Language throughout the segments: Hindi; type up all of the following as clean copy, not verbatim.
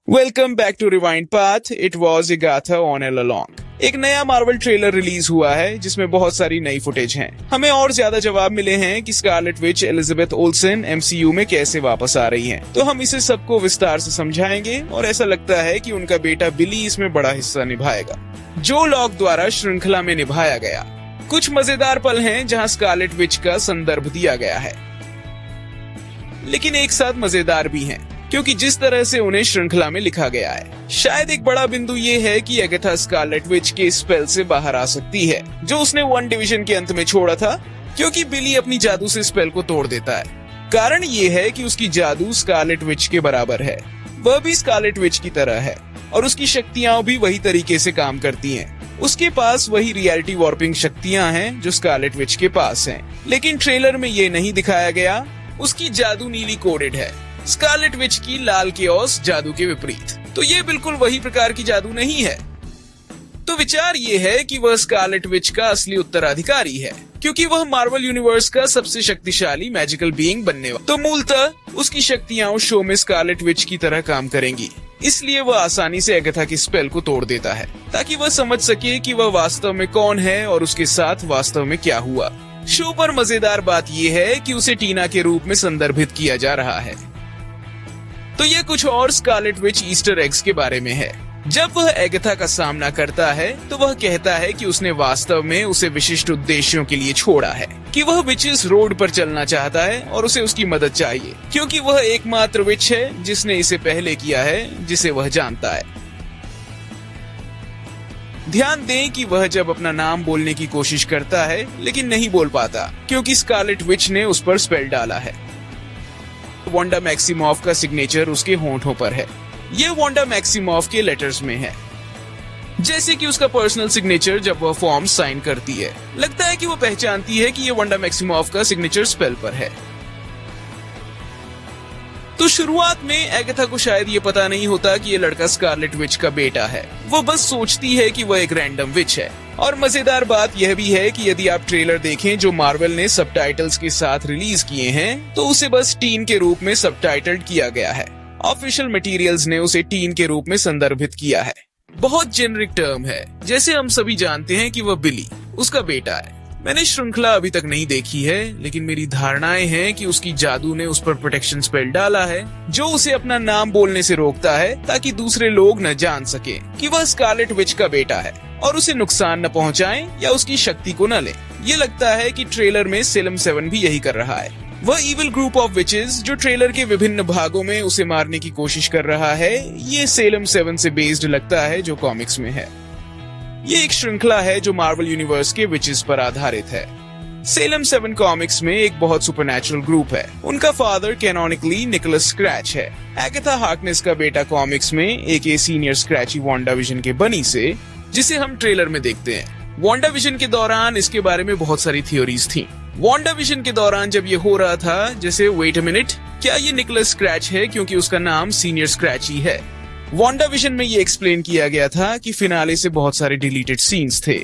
Welcome back to rewind path. It was a गाथा ऑन एल अलोंग। एक नया मार्वल ट्रेलर रिलीज हुआ है जिसमें बहुत सारी नई फुटेज हैं। हमें और ज्यादा जवाब मिले हैं कि Scarlet Witch Elizabeth Olsen MCU में कैसे वापस आ रही हैं। तो हम इसे सबको विस्तार से समझाएंगे और ऐसा लगता है कि उनका बेटा बिली इसमें बड़ा हिस्सा निभाएगा, जो लॉक द्वारा श्रृंखला में निभाया गया। कुछ मजेदार पल हैं जहां स्कारलेट विच का संदर्भ दिया गया है, लेकिन एक साथ मजेदार भी हैं क्योंकि जिस तरह से उन्हें श्रृंखला में लिखा गया है। शायद एक बड़ा बिंदु ये है कि एगाथा स्कारलेट विच के स्पेल से बाहर आ सकती है जो उसने वन डिवीजन के अंत में छोड़ा था, क्योंकि बिली अपनी जादू से स्पेल को तोड़ देता है। कारण ये है कि उसकी जादू स्कारलेट विच के बराबर है, वह भी स्कारलेट विच की तरह है और उसकी शक्तियां भी वही तरीके से काम करती हैं। उसके पास वही रियलिटी वॉर्पिंग शक्तियां हैं जो स्कारलेट विच के पास हैं, लेकिन ट्रेलर में ये नहीं दिखाया गया। उसकी जादू नीली कोडेड है, स्कारलेट विच की लाल केओस जादू के विपरीत। तो ये बिल्कुल वही प्रकार की जादू नहीं है। तो विचार ये है कि वह स्कारलेट विच का असली उत्तराधिकारी है, क्योंकि वह मार्वल यूनिवर्स का सबसे शक्तिशाली मैजिकल बीइंग बनने वाला। तो मूलतः उसकी शक्तियां उस शो में स्कारलेट विच की तरह काम करेंगी, इसलिए वह आसानी से एगाथा की स्पेल को तोड़ देता है ताकि वह समझ सके कि वह वास्तव में कौन है और उसके साथ वास्तव में क्या हुआ। शो पर मजेदार बात यह है कि उसे टीना के रूप में संदर्भित किया जा रहा है। तो ये कुछ और स्कारलेट विच ईस्टर एग्स के बारे में है। जब वह एगाथा का सामना करता है तो वह कहता है कि उसने वास्तव में उसे विशिष्ट उद्देश्यों के लिए छोड़ा है, कि वह विचेस रोड पर चलना चाहता है और उसे उसकी मदद चाहिए, क्योंकि वह एकमात्र विच है जिसने इसे पहले किया है जिसे वह जानता है। ध्यान दें कि वह जब अपना नाम बोलने की कोशिश करता है लेकिन नहीं बोल पाता, क्योंकि स्कारलेट विच ने उस पर स्पेल डाला है। वांडा मैक्सिमॉफ का सिग्नेचर उसके होंठों पर है। ये वांडा मैक्सिमॉफ के लेटर्स में है, जैसे कि उसका पर्सनल सिग्नेचर जब वह फॉर्म साइन करती है। लगता है कि वो पहचानती है कि ये वांडा मैक्सिमॉफ का सिग्नेचर स्पेल पर है। तो शुरुआत में एगाथा को शायद ये पता नहीं होता कि ये लड़का स्कारलेट विच का बेटा है। वो बस सोचती है कि वह एक रैंडम विच है। और मजेदार बात यह भी है कि यदि आप ट्रेलर देखें जो मार्वल ने सबटाइटल्स के साथ रिलीज किए हैं, तो उसे बस टीन के रूप में सबटाइटल्ड किया गया है। ऑफिशियल मटेरियल्स ने उसे टीन के रूप में संदर्भित किया है। बहुत जेनरिक टर्म है, जैसे हम सभी जानते हैं कि वह बिली उसका बेटा है। मैंने श्रृंखला अभी तक नहीं देखी है, लेकिन मेरी धारणाएं हैं कि उसकी जादू ने उस पर प्रोटेक्शन स्पेल डाला है, जो उसे अपना नाम बोलने से रोकता है ताकि दूसरे लोग न जान सके कि वह स्कारलेट विच का बेटा है और उसे नुकसान न पहुंचाएं या उसकी शक्ति को न लें। ये लगता है कि ट्रेलर में सेलम 7 भी यही कर रहा है। वह इविल ग्रुप ऑफ विचेस जो ट्रेलर के विभिन्न भागों में उसे मारने की कोशिश कर रहा है, ये सेलम 7 से बेस्ड लगता है जो कॉमिक्स में है। ये एक श्रृंखला है जो मार्वल यूनिवर्स के विचेस पर आधारित है। सेलम 7 कॉमिक्स में एक बहुत सुपरनैचुरल ग्रुप है। उनका फादर कैनोनिकली निकोलस स्क्रैच है। एगाथा हार्कनेस का बेटा कॉमिक्स में एक सीनियर स्क्रैची वांडा विजन के बनी से, जिसे हम ट्रेलर में देखते हैं। वांडा विजन के दौरान इसके बारे में बहुत सारी थ्योरीज थी। वांडा विजन के दौरान जब ये हो रहा था, जैसे वेट अ मिनट, क्या ये निकोलस स्क्रैच है क्योंकि उसका नाम सीनियर स्क्रैची है। वांडा विजन में ये एक्सप्लेन किया गया था कि फिनाले से बहुत सारे डिलीटेड सीन्स थे।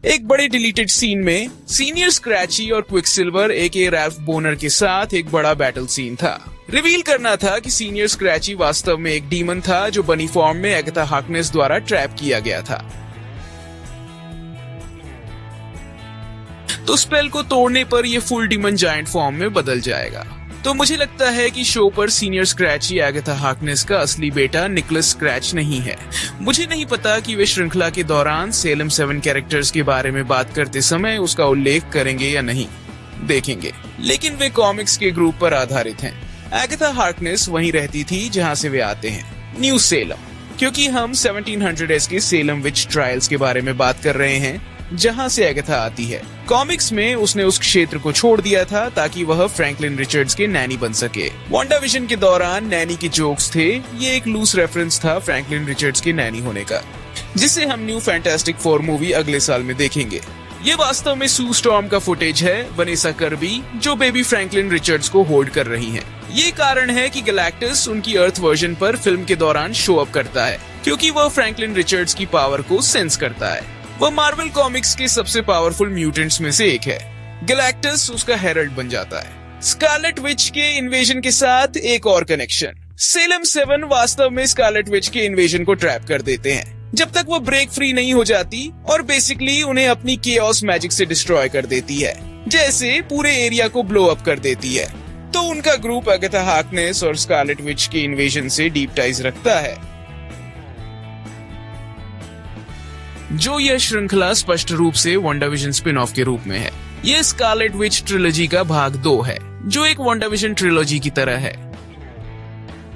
एक बड़े डिलीटेड सीन में सीनियर स्क्रैची और क्विकसिल्वर एके रैल्फ बोनर के साथ एक बड़ा बैटल सीन था। रिवील करना था कि सीनियर स्क्रैची वास्तव में एक डीमन था जो बनी फॉर्म में एगाथा हार्कनेस द्वारा ट्रैप किया गया था। तो स्पेल को तोड़ने पर यह फुल डीमन जायंट फॉर्म में बदल जाएगा। तो मुझे लगता है कि शो पर सीनियर स्क्रैची एगाथा हार्कनेस का असली बेटा निकोलस स्क्रैच नहीं है। मुझे नहीं पता कि वे श्रृंखला के दौरान सेलम 7 कैरेक्टर्स के बारे में बात करते समय उसका उल्लेख करेंगे या नहीं, देखेंगे। लेकिन वे कॉमिक्स के ग्रुप पर आधारित हैं। एगाथा हार्कनेस वहीं रहती थी जहां से वे आते हैं, न्यू सेलम, क्योंकि हम 1700s के सेलम विच ट्रायल्स के बारे में बात कर रहे हैं जहां से एगाथा आती है। कॉमिक्स में उसने उस क्षेत्र को छोड़ दिया था ताकि वह फ्रैंकलिन रिचर्ड्स के नैनी बन सके। वांडा विजन के दौरान नैनी के जोक्स थे। ये एक लूज रेफरेंस था फ्रैंकलिन रिचर्ड्स के नैनी होने का, जिसे हम न्यू फैंटास्टिक 4 मूवी अगले साल में देखेंगे। ये वास्तव में सू स्टॉर्म का फुटेज है, वनेसा कर्बी जो बेबी फ्रैंकलिन रिचर्ड्स को होल्ड कर रही हैं। ये कारण है कि गैलेक्टस उनकी अर्थ वर्जन पर फिल्म के दौरान शो अप करता है, क्योंकि वह फ्रैंकलिन रिचर्ड्स की पावर को सेंस करता है। वह मार्वल कॉमिक्स के सबसे पावरफुल म्यूटेंट्स में से एक है। गैलेक्टस उसका हेरल्ड बन जाता है। स्कारलेट विच के इन्वेजन के साथ एक और कनेक्शन। सेलम 7 वास्तव में स्कारलेट विच के इन्वेजन को ट्रैप कर देते हैं जब तक वो ब्रेक फ्री नहीं हो जाती और बेसिकली उन्हें अपनी केओस मैजिक से डिस्ट्रॉय कर देती है, जैसे पूरे एरिया को ब्लो अप कर देती है। तो उनका ग्रुप अगाथा हार्कनेस और स्कारलेट विच के इन्वेजन से डीप टाइज रखता है। जो यह श्रृंखला स्पष्ट रूप से वांडाविजन स्पिन ऑफ के रूप में है। यह स्कारलेट विच ट्रिलॉजी का भाग 2 है, जो एक वांडाविजन ट्रिलॉजी की तरह है।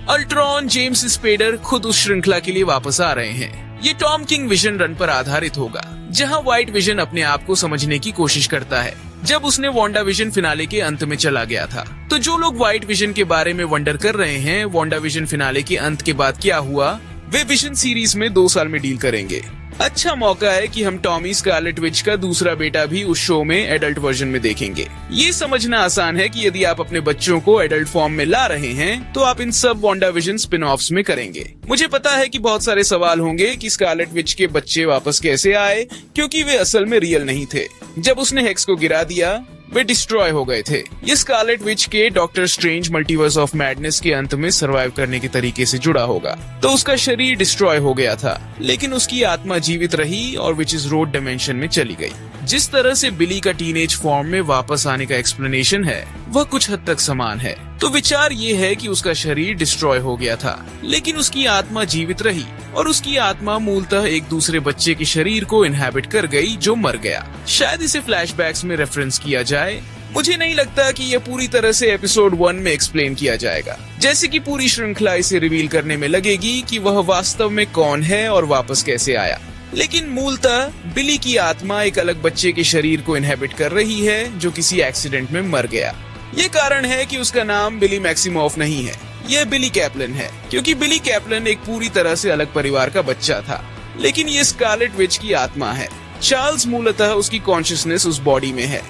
अल्ट्रॉन जेम्स स्पेडर खुद उस श्रृंखला के लिए वापस आ रहे हैं। ये टॉम किंग विजन रन पर आधारित होगा, जहां व्हाइट विजन अपने आप को समझने की कोशिश करता है जब उसने वांडाविजन फिनाले के अंत में चला गया था। तो जो लोग व्हाइट विजन के बारे में वंडर कर रहे हैं वांडाविजन फिनाले के अंत के बाद क्या हुआ, वे विजन सीरीज में 2 साल में डील करेंगे। अच्छा मौका है कि हम टॉमी स्कारलेट विच का दूसरा बेटा भी उस शो में एडल्ट वर्जन में देखेंगे। ये समझना आसान है कि यदि आप अपने बच्चों को एडल्ट फॉर्म में ला रहे हैं तो आप इन सब वांडाविजन स्पिन ऑफ्स में करेंगे। मुझे पता है कि बहुत सारे सवाल होंगे कि स्कारलेट विच के बच्चे वापस कैसे आए, क्योंकि वे असल में रियल नहीं थे। जब उसने हेक्स को गिरा दिया वे डिस्ट्रॉय हो गए थे। ये स्कारलेट विच के doctor strange multiverse of madness के अंत में सरवाइव करने के तरीके से जुड़ा होगा। तो उसका शरीर डिस्ट्रॉय हो गया था, लेकिन उसकी आत्मा जीवित रही और विचेस रोड डायमेंशन में चली गई। जिस तरह से बिली का टीनेज फॉर्म में वापस आने का एक्सप्लेनेशन है वह कुछ हद तक समान है। तो विचार ये है कि उसका शरीर डिस्ट्रॉय हो गया था, लेकिन उसकी आत्मा जीवित रही और उसकी आत्मा मूलतः एक दूसरे बच्चे के शरीर को इनहैबिट कर गई जो मर गया। शायद इसे फ्लैशबैक्स में रेफरेंस किया जाए। मुझे नहीं लगता कि यह पूरी तरह से एपिसोड 1 में एक्सप्लेन किया जाएगा, जैसे कि पूरी श्रृंखला इसे रिवील करने में लगेगी कि वह वास्तव में कौन है और वापस कैसे आया। लेकिन मूलतः बिली की आत्मा एक अलग बच्चे के शरीर को इनहेबिट कर रही है जो किसी एक्सीडेंट में मर गया। ये कारण है कि उसका नाम बिली मैक्सिमोफ नहीं है, यह बिली कैप्लन है, क्योंकि बिली कैप्लन एक पूरी तरह से अलग परिवार का बच्चा था। लेकिन ये स्कारलेट विच की आत्मा है। चार्ल्स मूलतः उसकी कॉन्शियसनेस उस बॉडी में है।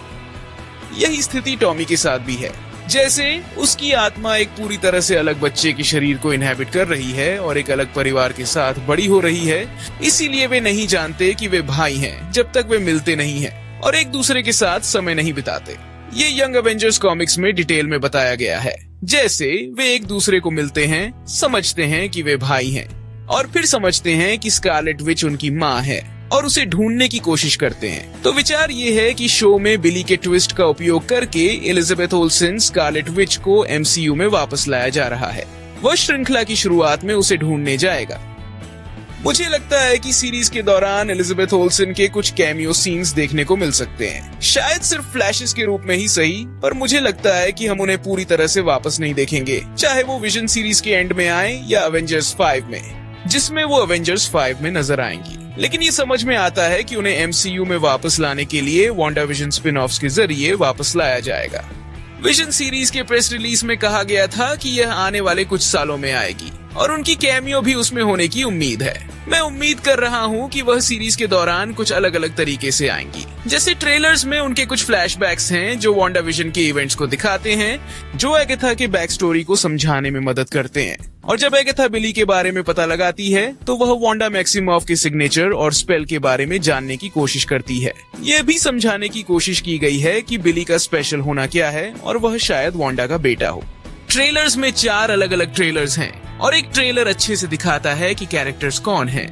यही स्थिति टॉमी के साथ भी है, जैसे उसकी आत्मा एक पूरी तरह से अलग बच्चे के शरीर को इनहेबिट कर रही है और एक अलग परिवार के साथ बड़ी हो रही है। इसीलिए वे नहीं जानते कि वे भाई हैं जब तक वे मिलते नहीं हैं और एक दूसरे के साथ समय नहीं बिताते। ये यंग एवेंजर्स कॉमिक्स में डिटेल में बताया गया है, जैसे वे एक दूसरे को मिलते हैं, समझते हैं कि वे भाई हैं और फिर समझते हैं कि स्कारलेट विच उनकी माँ है और उसे ढूंढने की कोशिश करते हैं। तो विचार ये है कि शो में बिली के ट्विस्ट का उपयोग करके एलिजाबेथ ओल्सन स्कारलेट विच को एमसीयू में वापस लाया जा रहा है। वह श्रृंखला की शुरुआत में उसे ढूंढने जाएगा। मुझे लगता है कि सीरीज के दौरान एलिजाबेथ ओल्सन के कुछ कैमियो सीन्स देखने को मिल सकते हैं, शायद सिर्फ फ्लैशेस के रूप में ही सही, पर मुझे लगता है कि हम उन्हें पूरी तरह से वापस नहीं देखेंगे, चाहे वो विजन सीरीज के एंड में आए या अवेंजर्स 5 में, जिसमें वो अवेंजर्स 5 में नजर आएंगी। लेकिन ये समझ में आता है कि उन्हें एमसीयू में वापस लाने के लिए वांडाविजन स्पिन ऑफ्स के जरिए वापस लाया जाएगा। विजन सीरीज के प्रेस रिलीज में कहा गया था कि यह आने वाले कुछ सालों में आएगी और उनकी कैमियो भी उसमें होने की उम्मीद है। मैं उम्मीद कर रहा हूँ कि वह सीरीज के दौरान कुछ अलग अलग तरीके से आएंगी। जैसे ट्रेलर्स में उनके कुछ फ्लैशबैक्स हैं जो वांडाविजन के इवेंट्स को दिखाते हैं, जो एगाथा के बैक स्टोरी को समझाने में मदद करते हैं। और जब एगाथा बिली के बारे में पता लगाती है तो वह वांडा मैक्सिमोफ के सिग्नेचर और स्पेल के बारे में जानने की कोशिश करती है। यह भी समझाने की कोशिश की गई है कि बिली का स्पेशल होना क्या है और वह शायद वांडा का बेटा हो। ट्रेलर्स में 4 अलग अलग ट्रेलर्स हैं और एक ट्रेलर अच्छे से दिखाता है कि कैरेक्टर्स कौन हैं,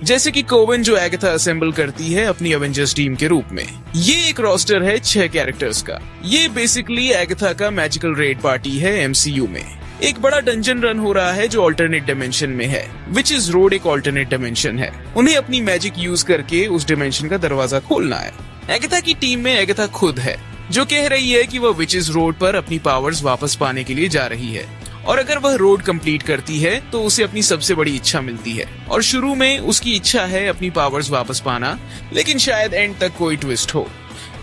जैसे कि कोवन जो एगाथा असेंबल करती है अपनी एवेंजर्स टीम के रूप में। ये एक रोस्टर है 6 कैरेक्टर्स का। ये बेसिकली एगाथा का मैजिकल रेड पार्टी है एमसीयू में। एक बड़ा डंजन रन हो रहा है जो अल्टरनेट डायमेंशन में है। विचेस रोड एक अल्टरनेट डायमेंशन है। उन्हें अपनी मैजिक यूज करके उस डायमेंशन का दरवाजा खोलना है। एगाथा की टीम में एगाथा खुद है जो कह रही है कि वह विचेस रोड पर अपनी पावर्स वापस पाने के लिए जा रही है और अगर वह रोड कंप्लीट करती है तो उसे अपनी सबसे बड़ी इच्छा मिलती है। और शुरू में उसकी इच्छा है अपनी पावर्स वापस पाना, लेकिन शायद एंड तक कोई ट्विस्ट हो।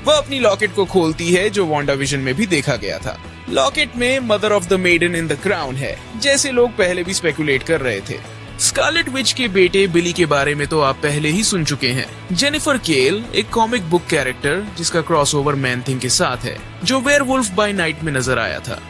वह अपनी लॉकेट को खोलती है जो वांडाविजन में भी देखा गया था। लॉकेट में mother of the maiden in the crown है, जैसे लोग पहले भी स्पेकुलेट कर रहे थे। स्कारलेट विच के बेटे बिली के बारे में तो आप पहले ही सुन चुके हैं। जेनिफर केल एक कॉमिक बुक कैरेक्टर जिसका क्रॉसओवर मैन थिंग के साथ है, जो वेयरवुल्फ बाय नाइट में नजर आया था।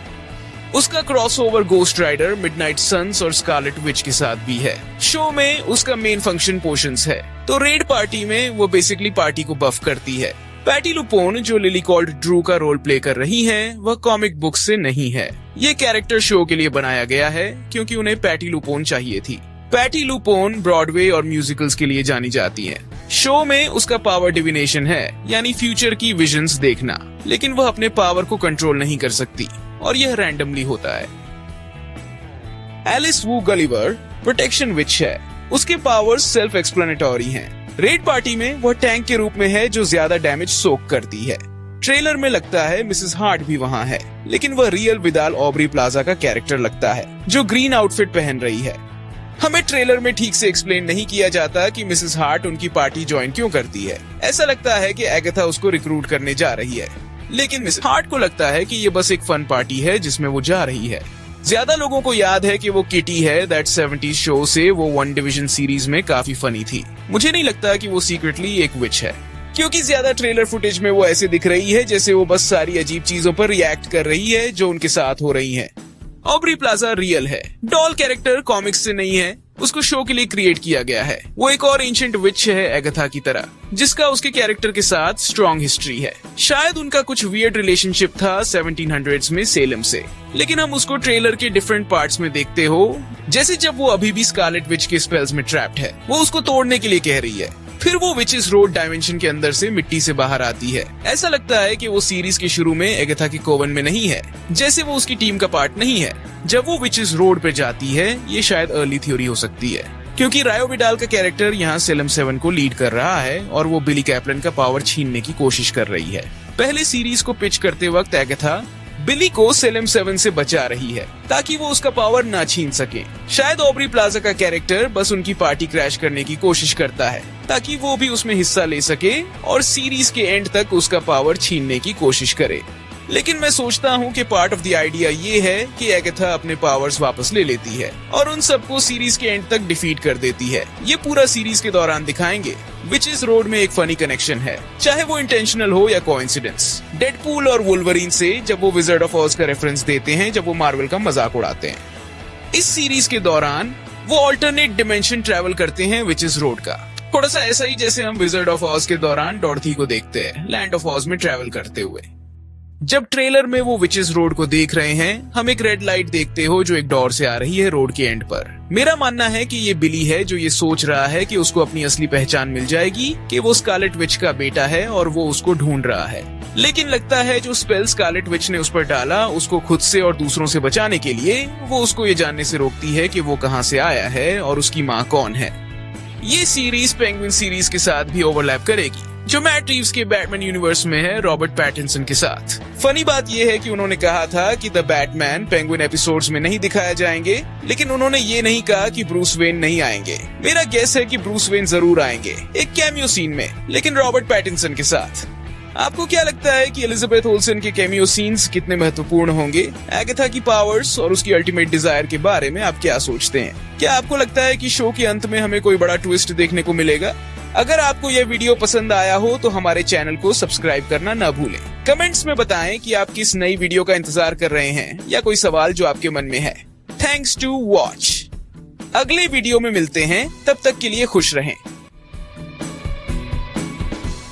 उसका crossover Ghost Rider Midnight Sons और स्कारलेट विच के साथ भी है। शो में उसका मेन फंक्शन पोशंस है, तो रेड पार्टी में वो बेसिकली पार्टी को बफ करती है। पैटी लुपोन जो लिली कॉल्ड ड्रू का रोल प्ले कर रही हैं, वह कॉमिक बुक से नहीं है। ये कैरेक्टर शो के लिए बनाया गया है क्योंकि उन्हें पैटी लुपोन चाहिए थी। पैटी लुपोन ब्रॉडवे और म्यूजिकल्स के लिए जानी जाती है। शो में उसका पावर डिविनेशन है, यानी फ्यूचर की विजन्स देखना, लेकिन वह अपने पावर को कंट्रोल नहीं कर सकती और यह रैंडमली होता है। एलिस वू गलिवर प्रोटेक्शन विच है। उसके पावर्स सेल्फ एक्सप्लेनेटरी हैं। रेड पार्टी में वह टैंक के रूप में है जो ज्यादा डैमेज सोक करती है। ट्रेलर में लगता है मिसेस हार्ट भी वहाँ है, लेकिन वह रियल विदाल ऑब्री प्लाजा का कैरेक्टर लगता है जो ग्रीन आउटफिट पहन रही है। हमें ट्रेलर में ठीक से एक्सप्लेन नहीं किया जाता कि मिसेस हार्ट उनकी पार्टी ज्वाइन क्यों करती है। ऐसा लगता है कि एगाथा उसको रिक्रूट करने जा रही है, लेकिन मिसेस हार्ट को लगता है कि ये बस एक फन पार्टी है जिसमें वो जा रही है। ज्यादा लोगों को याद है कि वो किटी है दैट 70s शो से वो वन डिवीजन सीरीज में काफी फनी थी। मुझे नहीं लगता कि वो सीक्रेटली एक विच है, क्योंकि ज्यादा ट्रेलर फुटेज में वो ऐसे दिख रही है जैसे वो बस सारी अजीब चीजों पर रिएक्ट कर रही है जो उनके साथ हो रही है। ऑब्री प्लाजा रियल है, डॉल कैरेक्टर कॉमिक्स से नहीं है, उसको शो के लिए क्रिएट किया गया है। वो एक और एंशिएंट विच है एगाथा की तरह, जिसका उसके कैरेक्टर के साथ स्ट्रॉन्ग हिस्ट्री है। शायद उनका कुछ वियर्ड रिलेशनशिप था 1700s में सेलम से, लेकिन हम उसको ट्रेलर के डिफरेंट पार्ट्स में देखते हो, जैसे जब वो अभी भी स्कारलेट विच के स्पेल्स में ट्रैप्ड है, वो उसको तोड़ने के लिए कह रही है। फिर वो विचेस रोड डायमेंशन के अंदर से मिट्टी से बाहर आती है। ऐसा लगता है कि वो सीरीज के शुरू में एगाथा के कोवन में नहीं है, जैसे वो उसकी टीम का पार्ट नहीं है। जब वो विचेस रोड पे जाती है, ये शायद अर्ली थ्योरी हो सकती है, क्योंकि रायो विडाल का कैरेक्टर यहाँ सेलम 7 को लीड कर रहा है और वो बिली कैप्लन का पावर छीनने की कोशिश कर रही है। पहले सीरीज को पिच करते वक्त एगाथा बिली को सेलम 7 से बचा रही है ताकि वो उसका पावर ना छीन सके। शायद ऑब्री प्लाजा का कैरेक्टर बस उनकी पार्टी क्रैश करने की कोशिश करता है ताकि वो भी उसमें हिस्सा ले सके और सीरीज के एंड तक उसका पावर छीनने की कोशिश करे। लेकिन मैं सोचता हूँ कि पार्ट ऑफ द आइडिया ये है कि एगाथा अपने पावर्स वापस ले लेती है और उन सबको सीरीज के एंड तक डिफीट कर देती है। ये पूरा सीरीज के दौरान दिखाएंगे। विचेस रोड में एक फनी कनेक्शन है, चाहे वो इंटेंशनल हो या कोइंसिडेंस। डेडपूल और वुल्वरीन से जब वो विज़ार्ड ऑफ ऑज का रेफरेंस देते हैं जब वो मार्वल का मजाक उड़ाते हैं। इस सीरीज के दौरान वो ऑल्टरनेट डिमेंशन ट्रैवल करते हैं विचेस रोड का, थोड़ा सा ऐसा ही जैसे हम विज़ार्ड ऑफ ऑज के दौरान डॉर्थी को देखते हैं लैंड ऑफ ऑज में ट्रैवल करते हुए। जब ट्रेलर में वो विचेस रोड को देख रहे हैं, हम एक रेड लाइट देखते हो जो एक डोर से आ रही है रोड के एंड पर। मेरा मानना है कि ये बिली है जो ये सोच रहा है कि उसको अपनी असली पहचान मिल जाएगी कि वो स्कारलेट विच का बेटा है और वो उसको ढूंढ रहा है। लेकिन लगता है जो स्पेल स्कारलेट विच ने उस पर डाला उसको खुद से और दूसरों से बचाने के लिए, वो उसको ये जानने से रोकती है कि वो कहाँ से आया है और उसकी माँ कौन है। ये सीरीज पेंगुइन सीरीज के साथ भी ओवरलैप करेगी जो मैट रीव्स के बैटमैन यूनिवर्स में है रॉबर्ट पैटिंसन के साथ। फनी बात यह है कि उन्होंने कहा था कि द बैटमैन पेंगुइन एपिसोड्स में नहीं दिखाया जाएंगे, लेकिन उन्होंने ये नहीं कहा कि ब्रूस वेन नहीं आएंगे। मेरा गेस है कि ब्रूस वेन जरूर आएंगे एक कैमियो सीन में, लेकिन रॉबर्ट पैटिंसन के साथ। आपको क्या लगता है कि एलिजाबेथ ओल्सन के कैमियो सीन्स कितने महत्वपूर्ण होंगे? एगाथा की पावर्स और उसकी अल्टीमेट डिजायर के बारे में आप क्या सोचते हैं? क्या आपको लगता है कि शो के अंत में हमें कोई बड़ा ट्विस्ट देखने को मिलेगा? अगर आपको यह वीडियो पसंद आया हो तो हमारे चैनल को सब्सक्राइब करना न भूलें। कमेंट्स में बताएं कि आप किस नई वीडियो का इंतजार कर रहे हैं या कोई सवाल जो आपके मन में है। Thanks to watch. अगले वीडियो में मिलते हैं, तब तक के लिए खुश रहें।